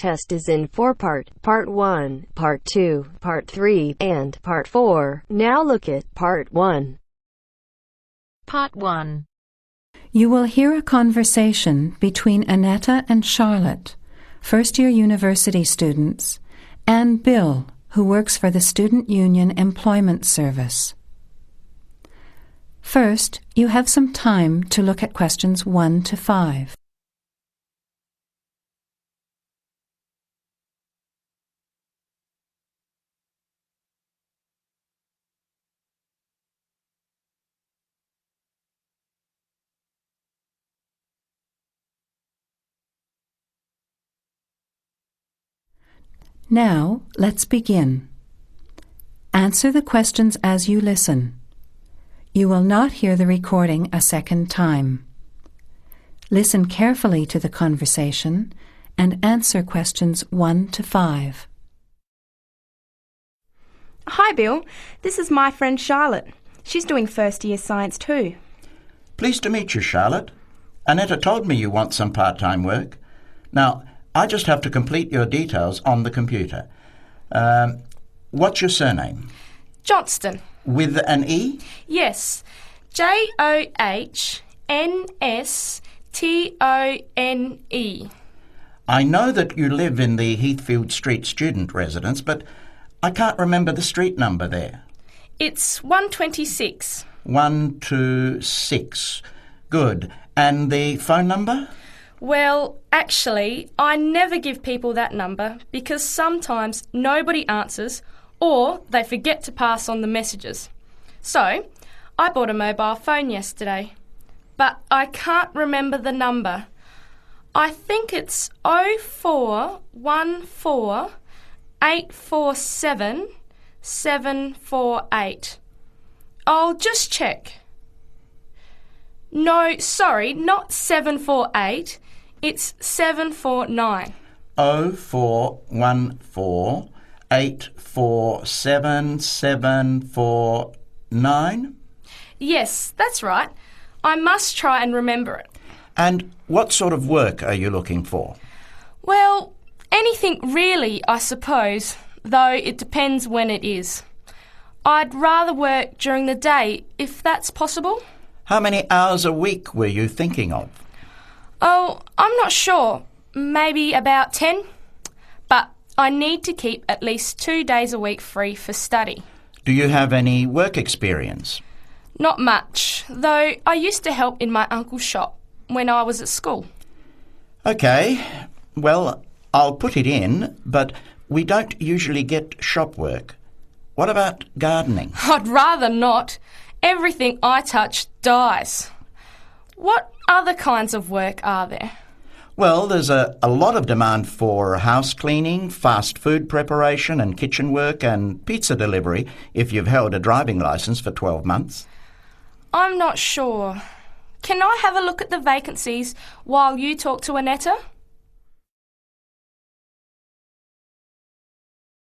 test is in 4-part, Part 1, Part 2, Part 3, and Part 4. Now look at Part 1. Part 1. You will hear a conversation between Annetta and Charlotte, first-year university students, and Bill, who works for the Student Union Employment Service. First, you have some time to look at questions 1 to 5. Now, let's begin. Answer the questions as you listen. You will not hear the recording a second time. Listen carefully to the conversation and answer questions 1 to 5. Hi, Bill. This is my friend Charlotte. She's doing first-year science too. Pleased to meet you, Charlotte. Annetta told me you want some part-time work. Now, I just have to complete your details on the computer. What's your surname? Johnston. With an E? Yes. Johnstone. I know that you live in the Heathfield Street student residence, but I can't remember the street number there. It's 126. 126. Good. And the phone number? Well, actually, I never give people that number because sometimes nobody answers or they forget to pass on the messages. So, I bought a mobile phone yesterday, but I can't remember the number. I think it's 0414 847 748. I'll just check. No, sorry, not 748. It's 749. 0414 847 749? Yes, that's right. I must try and remember it. And what sort of work are you looking for? Well, anything really, I suppose, though it depends when it is. I'd rather work during the day, if that's possible. How many hours a week were you thinking of? Oh, I'm not sure. Maybe about 10. But I need to keep at least 2 days a week free for study. Do you have any work experience? Not much, though I used to help in my uncle's shop when I was at school. OK. Well, I'll put it in, but we don't usually get shop work. What about gardening? I'd rather not. Everything I touch dies. What other kinds of work are there? Well, there's a lot of demand for house cleaning, fast food preparation and kitchen work and pizza delivery if you've held a driving licence for 12 months. I'm not sure. Can I have a look at the vacancies while you talk to Annetta?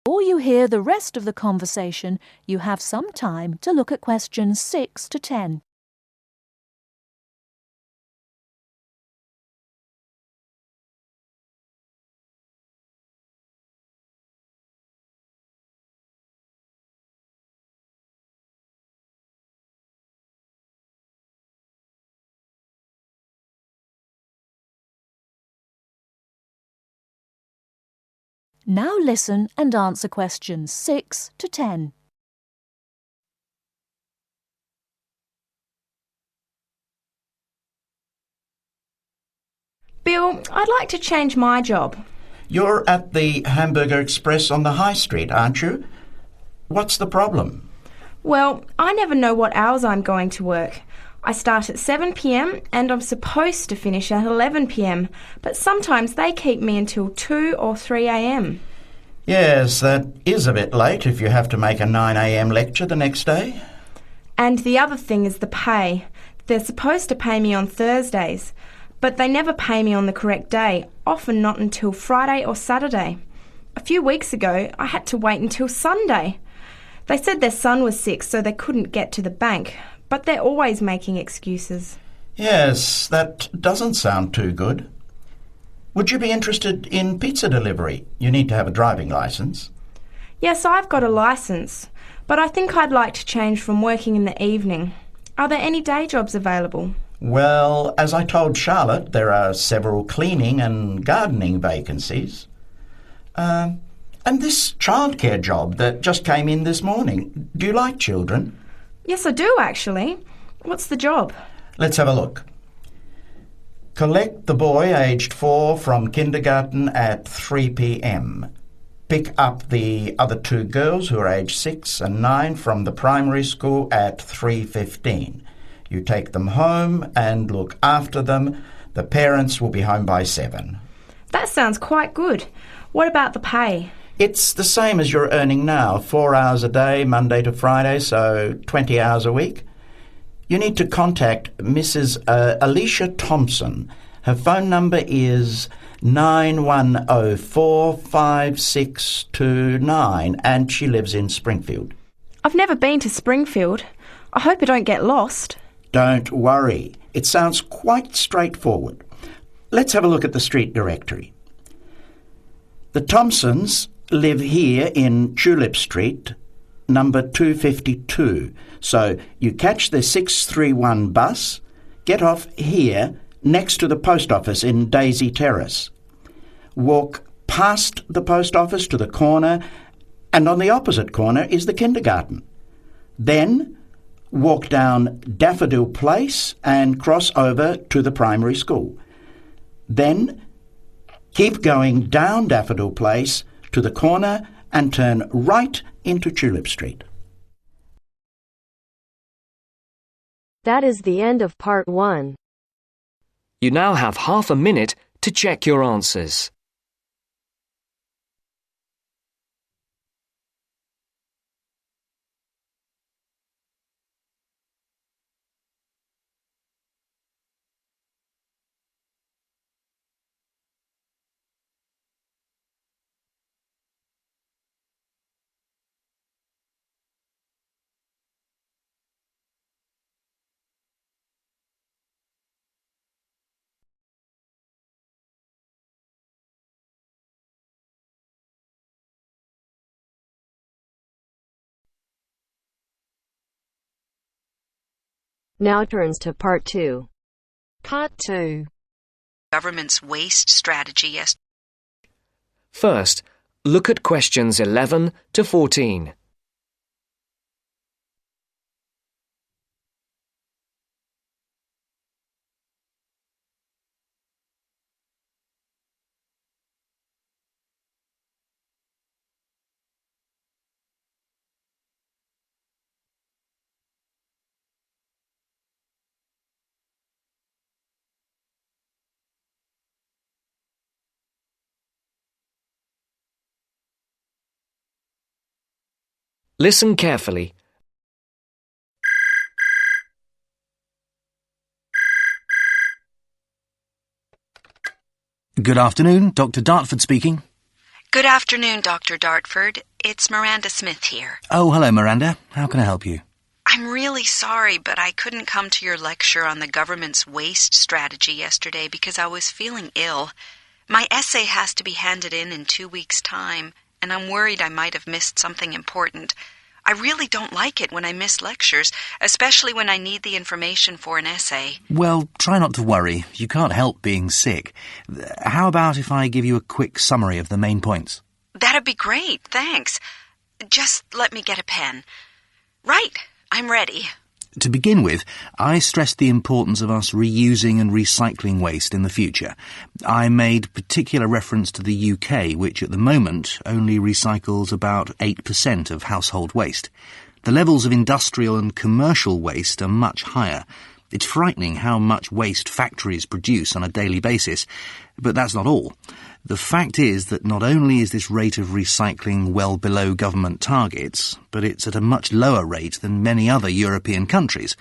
Before you hear the rest of the conversation, you have some time to look at questions 6 to 10. Now listen and answer questions 6 to 10. Bill, I'd like to change my job. You're at the Hamburger Express on the High Street, aren't you? What's the problem? Well, I never know what hours I'm going to work. I start at 7 p.m. and I'm supposed to finish at 11 p.m, but sometimes they keep me until 2 or 3 a.m. Yes, that is a bit late if you have to make a 9 a.m. lecture the next day. And the other thing is the pay. They're supposed to pay me on Thursdays, but they never pay me on the correct day, often not until Friday or Saturday. A few weeks ago, I had to wait until Sunday. They said their son was sick, so they couldn't get to the bank, but they're always making excuses. Yes, that doesn't sound too good. Would you be interested in pizza delivery? You need to have a driving licence. Yes, I've got a licence, but I think I'd like to change from working in the evening. Are there any day jobs available? Well, as I told Charlotte, there are several cleaning and gardening vacancies. And this childcare job that just came in this morning. Do you like children? Yes, I do, actually. What's the job? Let's have a look. Collect the boy aged 4 from kindergarten at 3 p.m. Pick up the other 2 girls who are aged 6 and 9 from the primary school at 3:15. You take them home and look after them. The parents will be home by 7. That sounds quite good. What about the pay? It's the same as you're earning now, 4 hours a day, Monday to Friday, so 20 hours a week. You need to contact Mrs. Alicia Thompson. Her phone number is 91045629 and she lives in Springfield. I've never been to Springfield. I hope I don't get lost. Don't worry. It sounds quite straightforward. Let's have a look at the street directory. The Thompsons live here in Tulip Street, number 252. So you catch the 631 bus, get off here next to the post office in Daisy Terrace. Walk past the post office to the corner, and on the opposite corner is the kindergarten. Then walk down Daffodil Place and cross over to the primary school. Then keep going down Daffodil Place to the corner and turn right into Tulip Street. That is the end of part 1. You now have half a minute to check your answers. Now turns to part 2. Part 2. Government's waste strategy. First, look at questions 11 to 14. Listen carefully. Good afternoon, Dr. Dartford speaking. Good afternoon, Dr. Dartford. It's Miranda Smith here. Oh, hello, Miranda. How can I help you? I'm really sorry, but I couldn't come to your lecture on the government's waste strategy yesterday because I was feeling ill. My essay has to be handed in 2 weeks' time, and I'm worried I might have missed something important. I really don't like it when I miss lectures, especially when I need the information for an essay. Well, try not to worry. You can't help being sick. How about if I give you a quick summary of the main points? That'd be great, thanks. Just let me get a pen. Right, I'm ready. To begin with, I stressed the importance of us reusing and recycling waste in the future. I made particular reference to the UK, which at the moment only recycles about 8% of household waste. The levels of industrial and commercial waste are much higher. It's frightening how much waste factories produce on a daily basis, but that's not all. The fact is that not only is this rate of recycling well below government targets, but it's at a much lower rate than many other European countries,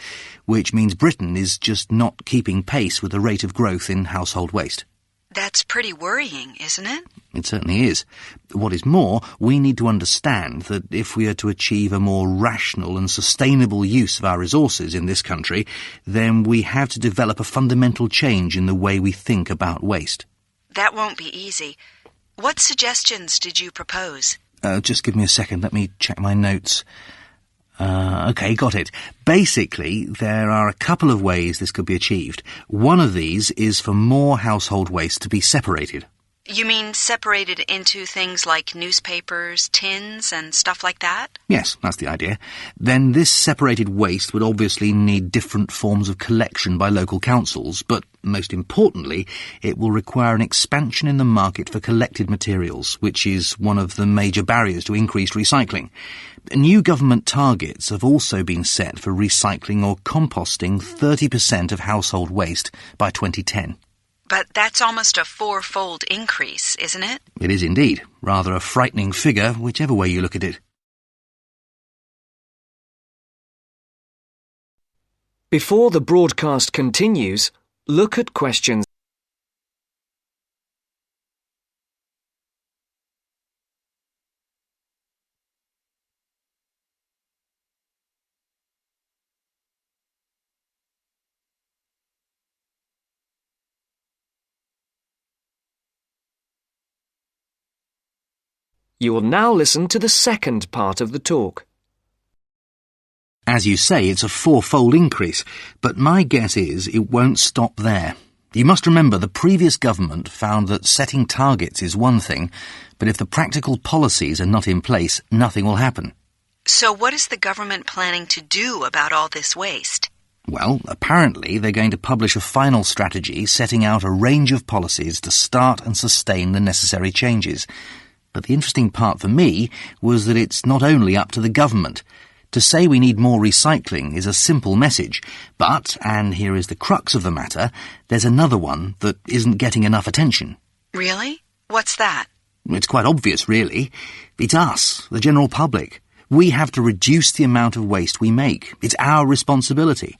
which means Britain is just not keeping pace with the rate of growth in household waste. That's pretty worrying, isn't it? It certainly is. What is more, we need to understand that if we are to achieve a more rational and sustainable use of our resources in this country, then we have to develop a fundamental change in the way we think about waste. That won't be easy. What suggestions did you propose? Just give me a second. Let me check my notes. OK, got it. Basically, there are a couple of ways this could be achieved. One of these is for more household waste to be separated. You mean separated into things like newspapers, tins, and stuff like that? Yes, that's the idea. Then this separated waste would obviously need different forms of collection by local councils, but most importantly, it will require an expansion in the market for collected materials, which is one of the major barriers to increased recycling. New government targets have also been set for recycling or composting 30% of household waste by 2010. But that's almost a four-fold increase, isn't it? It is indeed. Rather a frightening figure, whichever way you look at it. Before the broadcast continues, look at questions. You will now listen to the second part of the talk. As you say, it's a four-fold increase, but my guess is it won't stop there. You must remember the previous government found that setting targets is one thing, but if the practical policies are not in place, nothing will happen. So what is the government planning to do about all this waste? Well, apparently they're going to publish a final strategy setting out a range of policies to start and sustain the necessary changes. But the interesting part for me was that it's not only up to the government. To say we need more recycling is a simple message, but, and here is the crux of the matter, there's another one that isn't getting enough attention. Really? What's that? It's quite obvious, really. It's us, the general public. We have to reduce the amount of waste we make. It's our responsibility.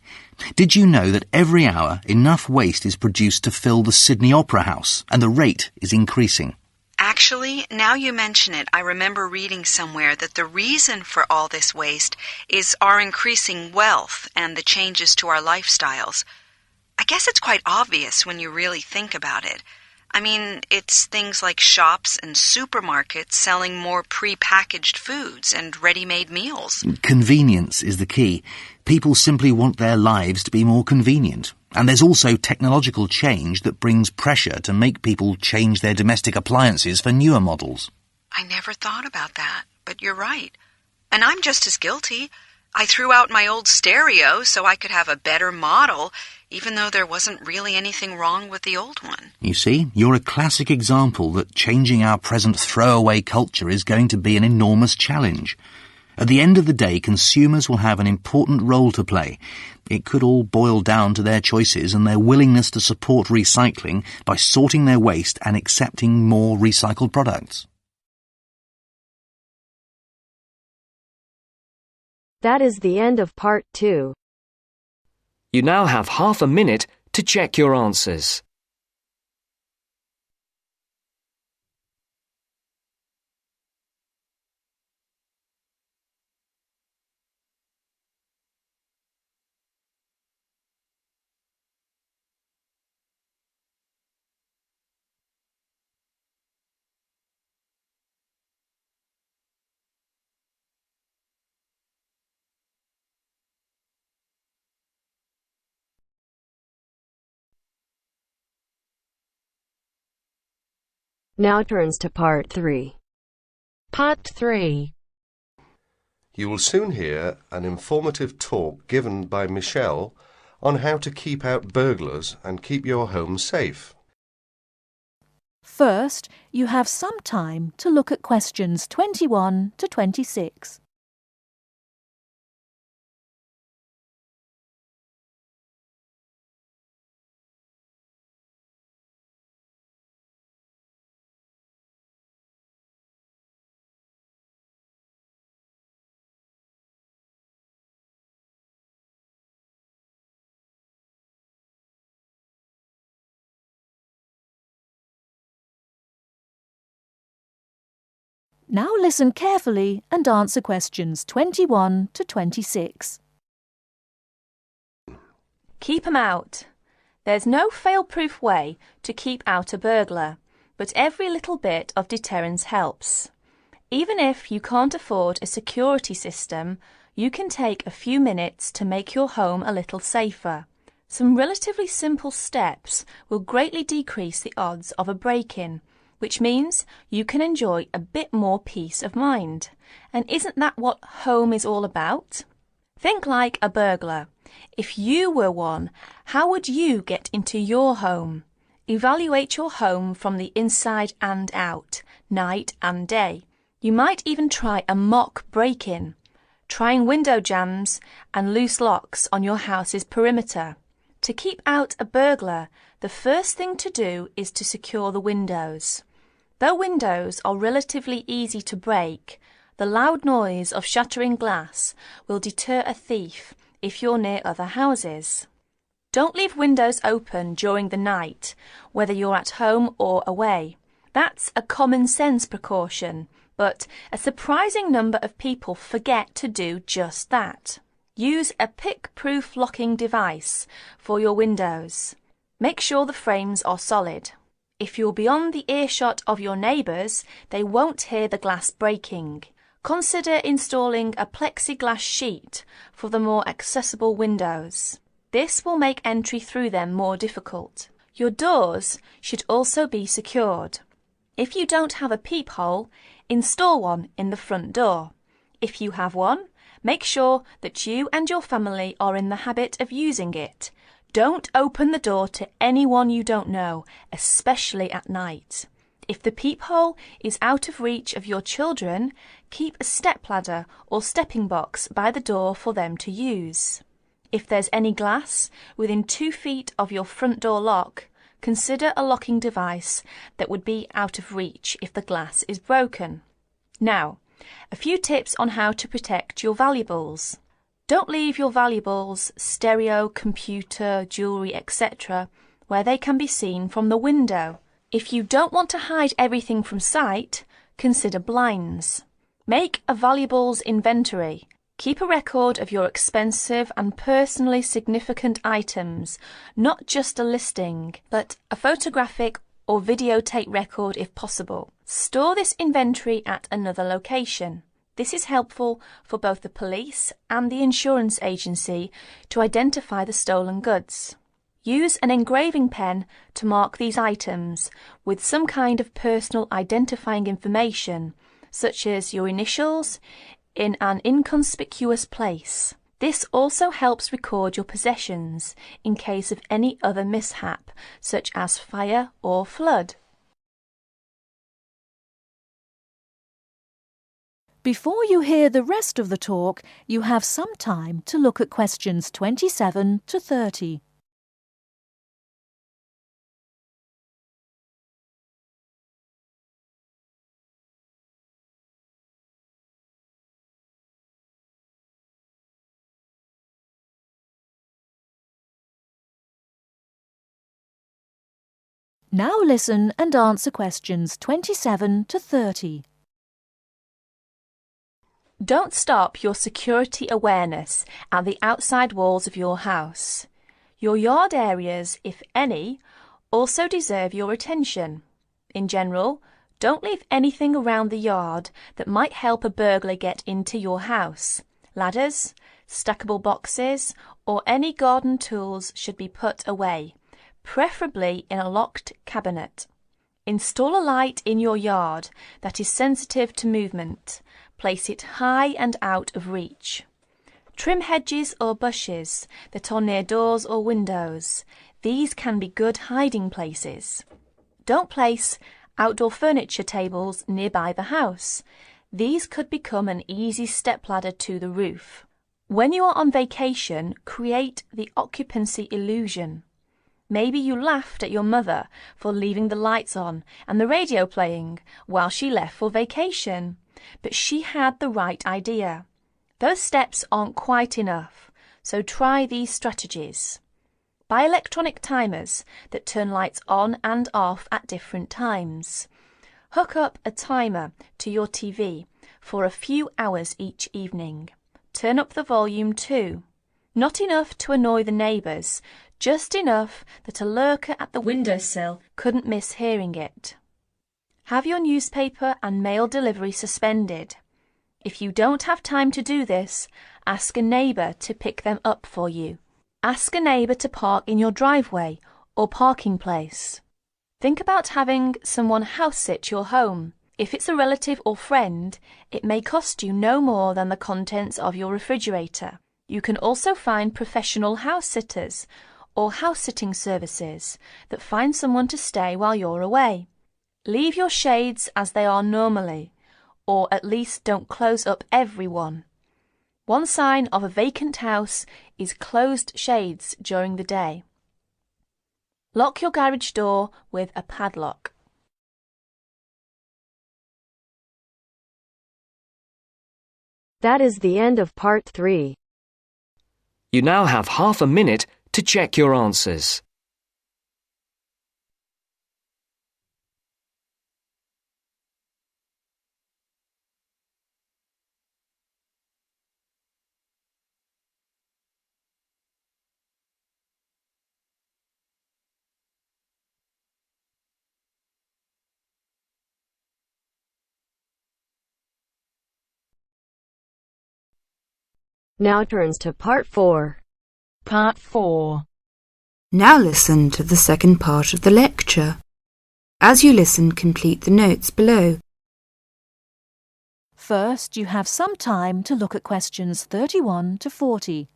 Did you know that every hour enough waste is produced to fill the Sydney Opera House, and the rate is increasing? Actually, now you mention it, I remember reading somewhere that the reason for all this waste is our increasing wealth and the changes to our lifestyles. I guess it's quite obvious when you really think about it. I mean, it's things like shops and supermarkets selling more pre-packaged foods and ready-made meals. Convenience is the key. People simply want their lives to be more convenient. And there's also technological change that brings pressure to make people change their domestic appliances for newer models. I never thought about that, but you're right. And I'm just as guilty. I threw out my old stereo so I could have a better model, even though there wasn't really anything wrong with the old one. You see, you're a classic example that changing our present throwaway culture is going to be an enormous challenge. At the end of the day, consumers will have an important role to play. It could all boil down to their choices and their willingness to support recycling by sorting their waste and accepting more recycled products. That is the end of part 2. You now have half a minute to check your answers. Now turns to part 3. Part 3. You will soon hear an informative talk given by Michelle on how to keep out burglars and keep your home safe. First, you have some time to look at questions 21 to 26. Now listen carefully and answer questions 21 to 26. Keep 'em out. There's no fail-proof way to keep out a burglar. but every little bit of deterrence helps. Even if you can't afford a security system, you can take a few minutes to make your home a little safer. Some relatively simple steps will greatly decrease the odds of a break-in, which means you can enjoy a bit more peace of mind. And isn't that what home is all about? Think like a burglar. If you were one, how would you get into your home? Evaluate your home from the inside and out, night and day. You might even try a mock break-in, trying window jambs and loose locks on your house's perimeter. To keep out a burglar, the first thing to do is to secure the windows. Though windows are relatively easy to break, the loud noise of shattering glass will deter a thief if you're near other houses. Don't leave windows open during the night, whether you're at home or away. That's a common sense precaution, but a surprising number of people forget to do just that. Use a pick-proof locking device for your windows. Make sure the frames are solid. If you're beyond the earshot of your neighbours, they won't hear the glass breaking. Consider installing a plexiglass sheet for the more accessible windows. This will make entry through them more difficult. Your doors should also be secured. If you don't have a peephole, install one in the front door. If you have one, make sure that you and your family are in the habit of using it. Don't open the door to anyone you don't know, especially at night. If the peephole is out of reach of your children, keep a stepladder or stepping box by the door for them to use. If there's any glass within 2 feet of your front door lock, consider a locking device that would be out of reach if the glass is broken. Now, a few tips on how to protect your valuables. Don't leave your valuables, stereo, computer, jewellery, etc., where they can be seen from the window. If you don't want to hide everything from sight, consider blinds. Make a valuables inventory. Keep a record of your expensive and personally significant items, not just a listing, but a photographic or videotape record if possible. Store this inventory at another location. This is helpful for both the police and the insurance agency to identify the stolen goods. Use an engraving pen to mark these items with some kind of personal identifying information, such as your initials, in an inconspicuous place. This also helps record your possessions in case of any other mishap, such as fire or flood. Before you hear the rest of the talk, you have some time to look at questions 27 to 30. Now listen and answer questions 27 to 30. Don't stop your security awareness at the outside walls of your house. Your yard areas, if any, also deserve your attention. In general, don't leave anything around the yard that might help a burglar get into your house. Ladders, stackable boxes, or any garden tools should be put away, preferably in a locked cabinet. Install a light in your yard that is sensitive to movement. Place it high and out of reach. Trim hedges or bushes that are near doors or windows. These can be good hiding places. Don't place outdoor furniture tables nearby the house. These could become an easy stepladder to the roof. When you are on vacation, create the occupancy illusion. Maybe you laughed at your mother for leaving the lights on and the radio playing while she left for vacation, but she had the right idea. Those steps aren't quite enough, so try these strategies. Buy electronic timers that turn lights on and off at different times. Hook up a timer to your TV for a few hours each evening. Turn up the volume too. Not enough to annoy the neighbours, just enough that a lurker at the windowsill couldn't miss hearing it. Have your newspaper and mail delivery suspended. If you don't have time to do this, ask a neighbour to pick them up for you. Ask a neighbour to park in your driveway or parking place. Think about having someone house sit your home. If it's a relative or friend, it may cost you no more than the contents of your refrigerator. You can also find professional house sitters or house sitting services that find someone to stay while you're away. Leave your shades as they are normally, or at least don't close up every one. One sign of a vacant house is closed shades during the day. Lock your garage door with a padlock. That is the end of part 3. You now have half a minute to check your answers. Now turns to part 4. Part 4. Now listen to the second part of the lecture. As you listen, complete the notes below. First, you have some time to look at questions 31 to 40.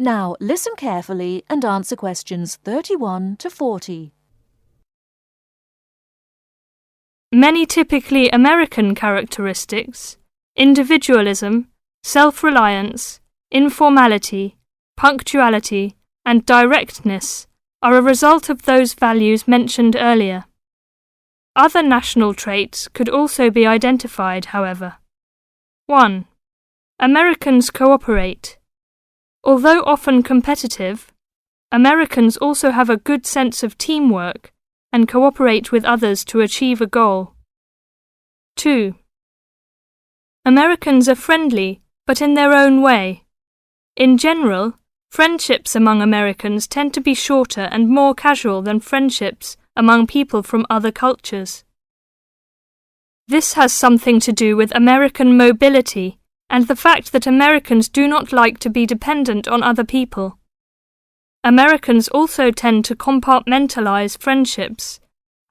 Now listen carefully and answer questions 31 to 40. Many typically American characteristics, individualism, self-reliance, informality, punctuality, and directness, are a result of those values mentioned earlier. Other national traits could also be identified, however. 1. Americans cooperate. Although often competitive, Americans also have a good sense of teamwork and cooperate with others to achieve a goal. 2. Americans are friendly, but in their own way. In general, friendships among Americans tend to be shorter and more casual than friendships among people from other cultures. This has something to do with American mobility and the fact that Americans do not like to be dependent on other people. Americans also tend to compartmentalize friendships,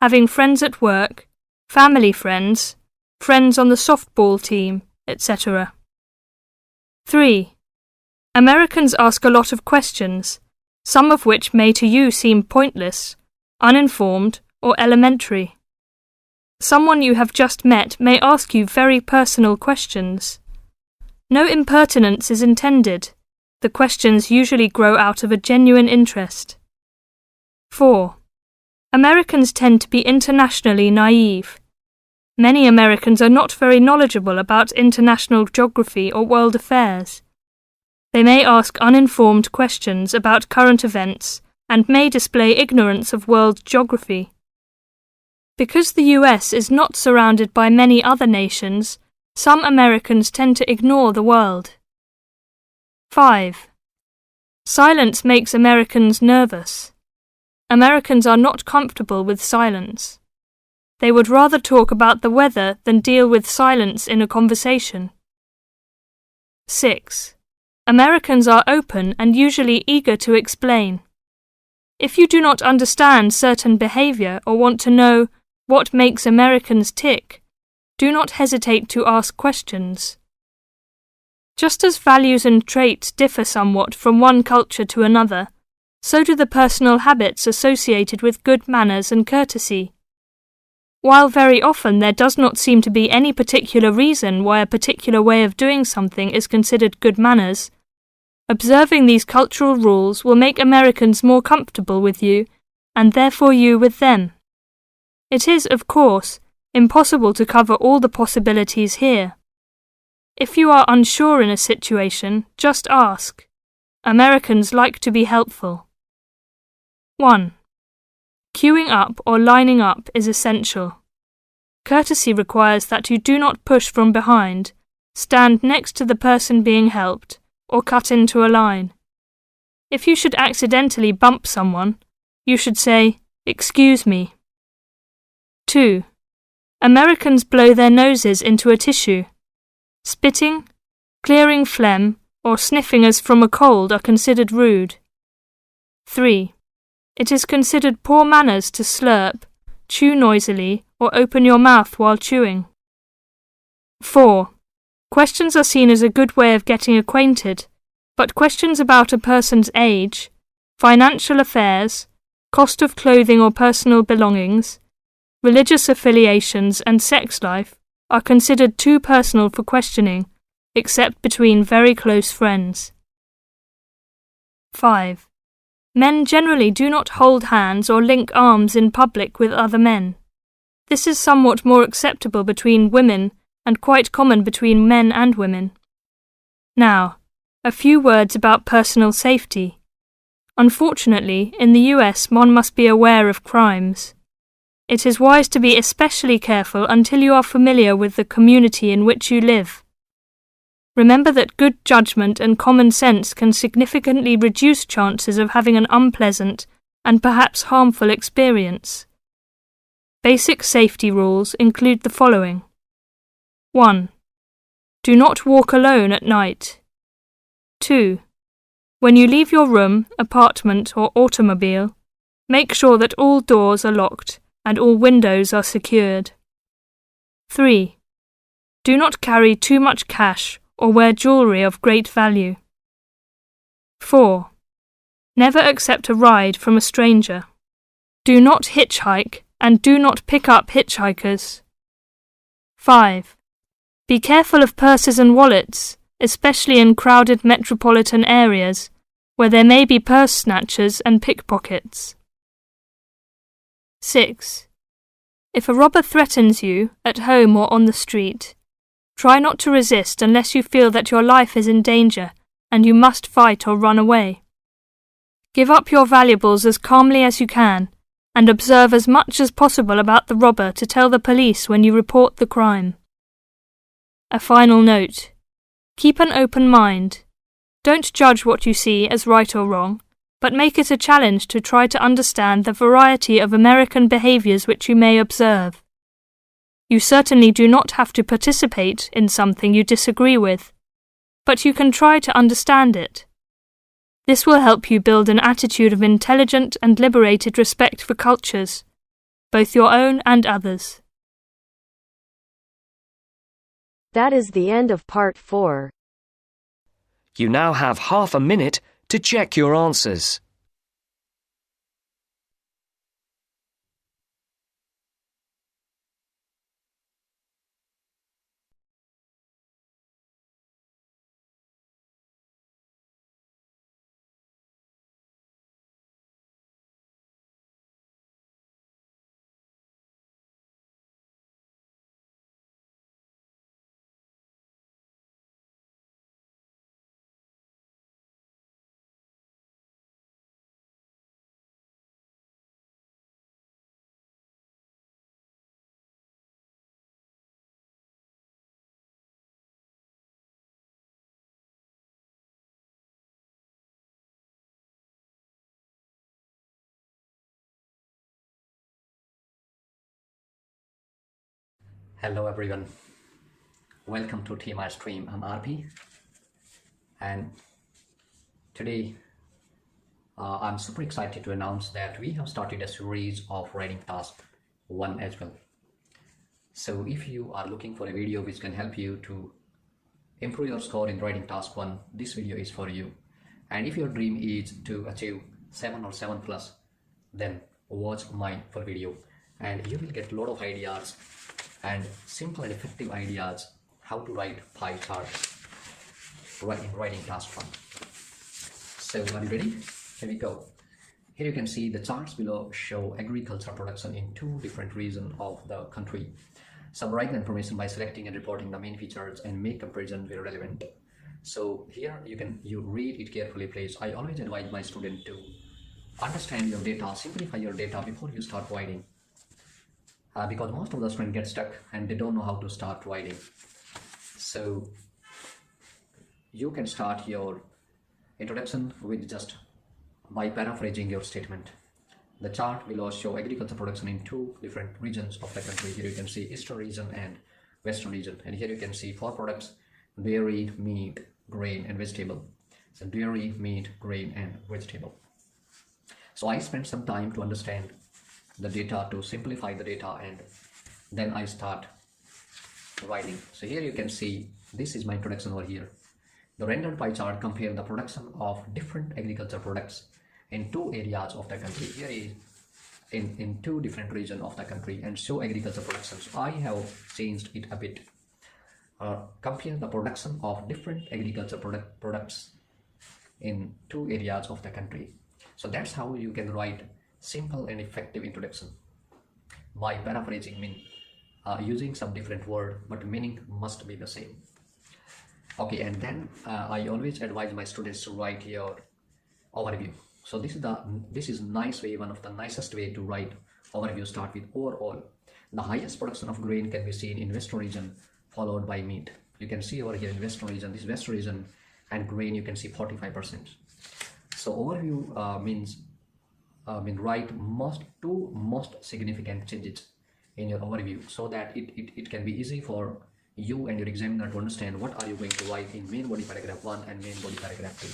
having friends at work, family friends, friends on the softball team, etc. 3. Americans ask a lot of questions, some of which may to you seem pointless, uninformed, or elementary. Someone you have just met may ask you very personal questions. No impertinence is intended. The questions usually grow out of a genuine interest. 4. Americans tend to be internationally naive. Many Americans are not very knowledgeable about international geography or world affairs. They may ask uninformed questions about current events and may display ignorance of world geography. Because the US is not surrounded by many other nations, some Americans tend to ignore the world. 5. Silence makes Americans nervous. Americans are not comfortable with silence. They would rather talk about the weather than deal with silence in a conversation. 6. Americans are open and usually eager to explain. If you do not understand certain behavior or want to know what makes Americans tick, do not hesitate to ask questions. Just as values and traits differ somewhat from one culture to another, so do the personal habits associated with good manners and courtesy. While very often there does not seem to be any particular reason why a particular way of doing something is considered good manners, Observing these cultural rules will make Americans more comfortable with you, and therefore you with them. It is, of course, impossible to cover all the possibilities here. If you are unsure in a situation, just ask. Americans like to be helpful. 1. Queuing up or lining up is essential. Courtesy requires that you do not push from behind, stand next to the person being helped, or cut into a line. If you should accidentally bump someone, you should say, "Excuse me." 2. Americans blow their noses into a tissue. Spitting, clearing phlegm, or sniffing as from a cold are considered rude. 3. It is considered poor manners to slurp, chew noisily, or open your mouth while chewing. 4. Questions are seen as a good way of getting acquainted, but questions about a person's age, financial affairs, cost of clothing or personal belongings, religious affiliations and sex life are considered too personal for questioning, except between very close friends. 5. Men generally do not hold hands or link arms in public with other men. This is somewhat more acceptable between women and quite common between men and women. Now, a few words about personal safety. Unfortunately, in the US one must be aware of crimes. It is wise to be especially careful until you are familiar with the community in which you live. Remember that good judgment and common sense can significantly reduce chances of having an unpleasant and perhaps harmful experience. Basic safety rules include the following. 1. Do not walk alone at night. 2. When you leave your room, apartment, or automobile, make sure that all doors are locked and all windows are secured. 3. Do not carry too much cash or wear jewellery of great value. 4. Never accept a ride from a stranger. Do not hitchhike and do not pick up hitchhikers. 5. Be careful of purses and wallets, especially in crowded metropolitan areas where there may be purse snatchers and pickpockets. 6. If a robber threatens you, at home or on the street, try not to resist unless you feel that your life is in danger and you must fight or run away. Give up your valuables as calmly as you can and observe as much as possible about the robber to tell the police when you report the crime. A final note. Keep an open mind. Don't judge what you see as right or wrong, but make it a challenge to try to understand the variety of American behaviours which you may observe. You certainly do not have to participate in something you disagree with, but you can try to understand it. This will help you build an attitude of intelligent and liberated respect for cultures, both your own and others. That is the end of part 4. You now have half a minute to check your answers. Hello everyone, welcome to TMI Stream. I'm RP, and today I'm super excited to announce that we have started a series of writing task 1 as well. So if you are looking for a video which can help you to improve your score in writing task 1, this video is for you. And if your dream is to achieve 7 or 7 plus, then watch my full video and you will get a lot of ideas and simple and effective ideas how to write pie charts in writing task 1. So are you ready? Here we go. Here you can see the charts below show agricultural production in 2 different regions of the country. Summarize the information by selecting and reporting the main features and make comparison where relevant. So here you read it carefully, please. I always advise my student to understand your data, simplify your data before you start writing. Because most of the students get stuck and they don't know how to start writing. So you can start your introduction with just by paraphrasing your statement. The chart below show agriculture production in 2 different regions of the country. Here you can see Eastern region and Western region. And here you can see 4 products: dairy, meat, grain and vegetable. So dairy, meat, grain and vegetable. So I spent some time to understand the data, to simplify the data, and then I start writing. So here you can see, this is my introduction over here. The rendered pie chart compare the production of different agriculture products in 2 areas of the country. Here is in 2 different regions of the country and show agriculture production. So I have changed it a bit. Compare the production of different agriculture products in 2 areas of the country. So that's how you can write simple and effective introduction by paraphrasing, using some different word, but meaning must be the same. Okay, and then I always advise my students to write your overview. So this is nice way, one of the nicest way to write overview. Start with overall. The highest production of grain can be seen in Western region, followed by meat. You can see over here in Western region, this Western region, and grain you can see 45%. So overview means write two most significant changes in your overview, so that it can be easy for you and your examiner to understand what are you going to write in main body paragraph 1 and main body paragraph 2.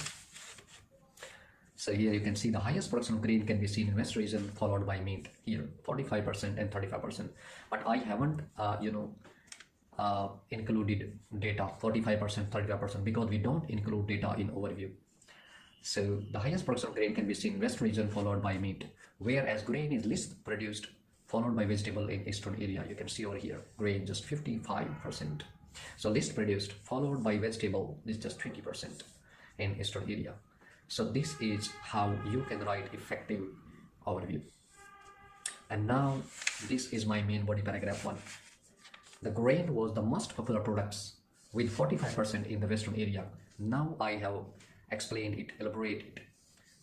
So here you can see the highest production of grain can be seen in West region, followed by meat. Here 45% and 35%. But I haven't included data 45%, 35%, because we don't include data in overview. So the highest production of grain can be seen in West region, followed by meat, whereas grain is least produced, followed by vegetable in Eastern area. You can see over here grain just 55%. So least produced, followed by vegetable is just 20% in Eastern area. So this is how you can write effective overview. And now this is my main body paragraph 1. The grain was the most popular products with 45% in the Western area. Now I have explained it, elaborated.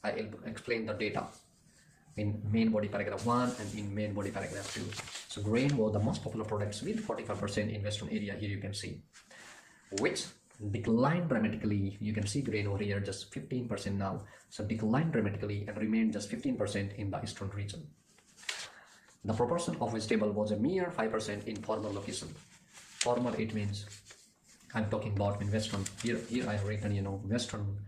I explained the data in main body paragraph 1 and in main body paragraph 2. So grain was the most popular products with 45% in Western area. Here you can see, which declined dramatically. You can see grain over here just 15% now. So declined dramatically and remained just 15% in the Eastern region. The proportion of vegetable was a mere 5% in former location. Former, it means I'm talking about in Western. Here I have written, Western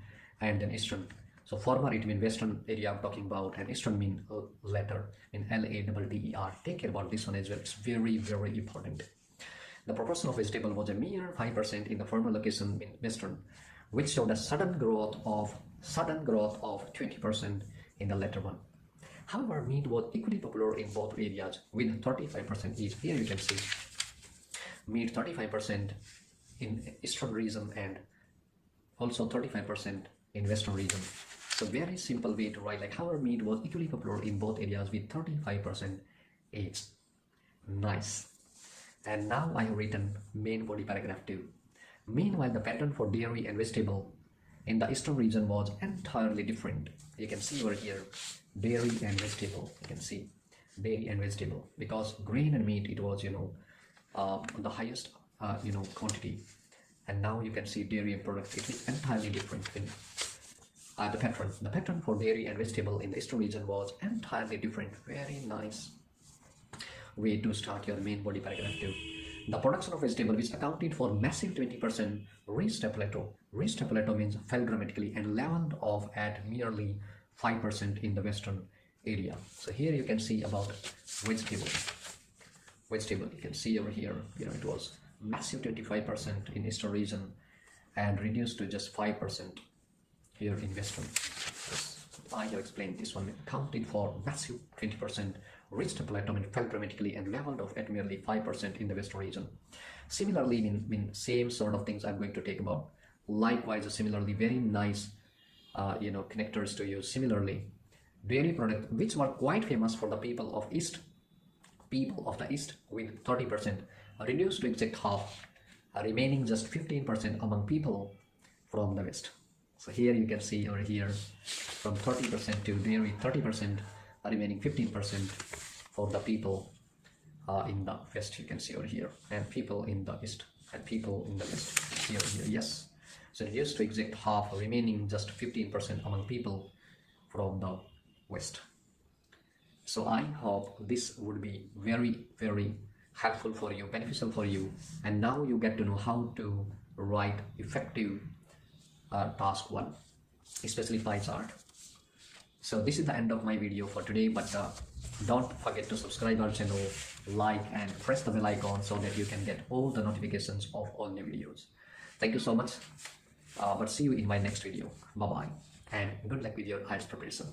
and then Eastern. So former, it means Western area I'm talking about, and Eastern mean latter in LATTER. Take care about this one as well. It's very, very important. The proportion of vegetable was a mere 5% in the former location in Western, which showed a sudden growth of 20% in the latter one. However, meat was equally popular in both areas with 35% each. Here you can see meat 35% in Eastern region and also 35% in Western region. So very simple way to write, like, however, meat was equally popular in both areas with 35% each. Nice. And now I have written main body paragraph 2. Meanwhile, the pattern for dairy and vegetable in the Eastern region was entirely different. You can see over here dairy and vegetable. You can see dairy and vegetable, because grain and meat, it was the highest quantity, and now you can see dairy and products. It is entirely different in the pattern for dairy and vegetable in the Eastern region was entirely different. Very nice way to start your main body paragraph 2. The production of vegetable, which accounted for massive 20%, reached a plateau. Reached a plateau means fell dramatically and leveled off at merely 5% in the Western area. So here you can see about vegetable. You can see over here, it was massive 25% in Eastern region and reduced to just 5% here in Western. Yes, I have explained this one. Accounted for massive 20%, reached a plateau and fell dramatically and leveled off at merely 5% in the Western region. Similarly, same sort of things I'm going to take about. Likewise, similarly, very nice connectors to use. Similarly, dairy products which were quite famous for the people of the East with 30% reduced to exact half, remaining just 15% among people from the West. So here you can see over here from 30% to dairy 30%, remaining 15% for the people in the West. You can see over here, and people in the East and people in the West here. Yes, so reduced to exact half, remaining just 15% among people from the West. So I hope this would be very, very helpful for you, beneficial for you, and now you get to know how to write effective task 1, especially pie chart. So this is the end of my video for today, but don't forget to subscribe our channel, like and press the bell icon so that you can get all the notifications of all new videos. Thank you so much, but see you in my next video. Bye bye, and good luck with your IELTS preparation.